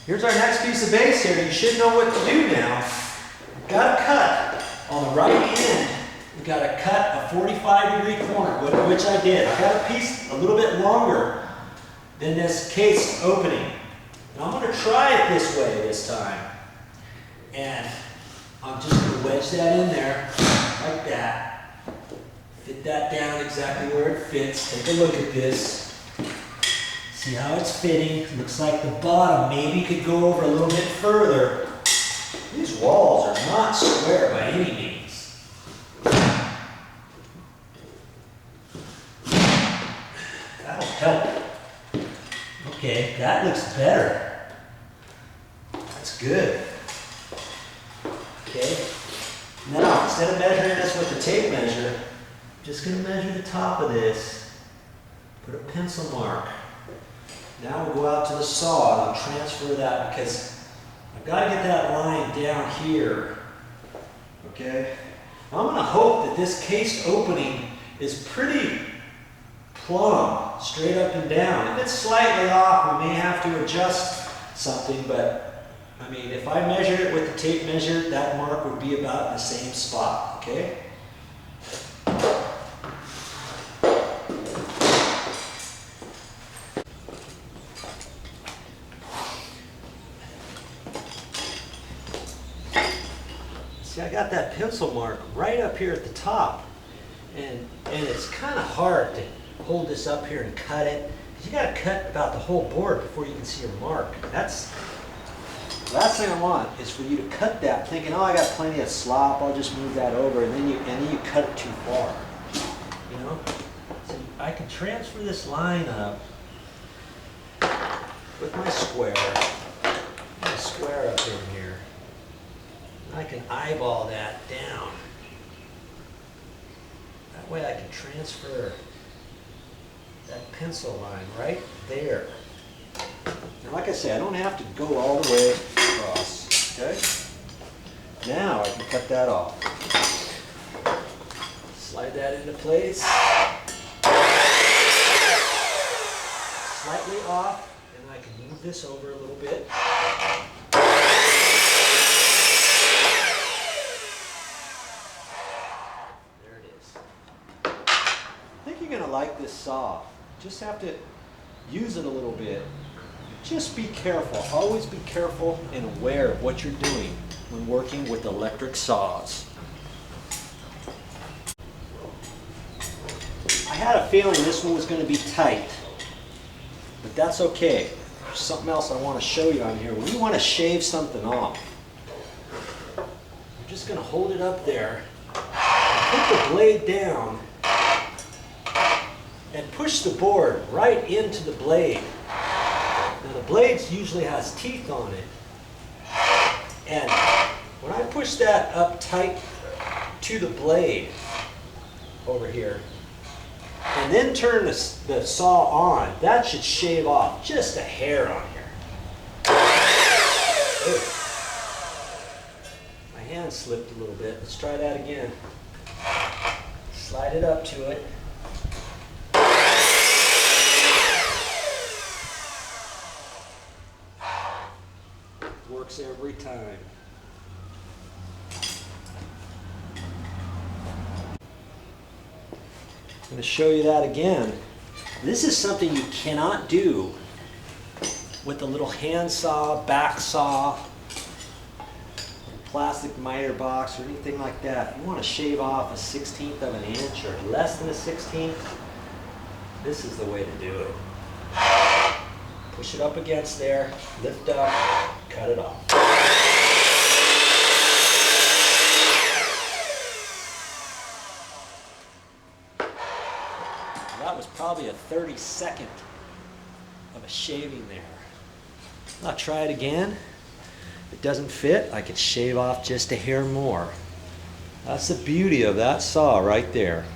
Here's our next piece of base here. You should know what to do now. We've got to cut on the right end. We've got to cut a 45-degree corner, which I did. I got a piece a little bit longer than this case opening. And I'm going to try it this way this time. And I'm just going to wedge that in there like that. Fit that down exactly where it fits. Take a look at this. See how it's fitting. Looks like the bottom maybe could go over a little bit further. These walls are not square by any means. That'll help. Okay, that looks better. That's good. Okay. Now, instead of measuring this with the tape measure, I'm just going to measure the top of this. Put a pencil mark. Now we'll go out to the saw and I'll transfer that because I've got to get that line down here. Okay? I'm going to hope that this case opening is pretty plumb, straight up and down. If it's slightly off, we may have to adjust something, but I mean, if I measured it with the tape measure, that mark would be about in the same spot. Okay? See, I got that pencil mark right up here at the top, and it's kind of hard to hold this up here and cut it. You got to cut about the whole board before you can see your mark. That's the last thing I want is for you to cut that thinking, oh, I got plenty of slop, I'll just move that over, and then you cut it too far. You know? So I can transfer this line up with my square. A square up in here. I can eyeball that down. That way I can transfer that pencil line right there. Now, like I say, I don't have to go all the way across, okay? Now I can cut that off. Slide that into place. Slightly off, and I can move this over a little bit. There it is. I think you're going to like this saw. Just have to use it a little bit. Just be careful. Always be careful and aware of what you're doing when working with electric saws. I had a feeling this one was going to be tight, but that's okay. There's something else I want to show you on here. When you want to shave something off, you're just going to hold it up there, put the blade down, and push the board right into the blade. Now the blade usually has teeth on it, and when I push that up tight to the blade over here, and then turn the saw on, that should shave off just a hair on here. Ooh. My hand slipped a little bit. Let's try that again. Slide it up to it. Works every time. I'm going to show you that again. This is something you cannot do with a little hand saw, back saw, plastic miter box, or anything like that. If you want to shave off a 1/16 of an inch or less than a 1/16, this is the way to do it. Push it up against there, lift up, cut it off. That was probably a 32nd of a shaving there. I'll try it again. If it doesn't fit, I could shave off just a hair more. That's the beauty of that saw right there.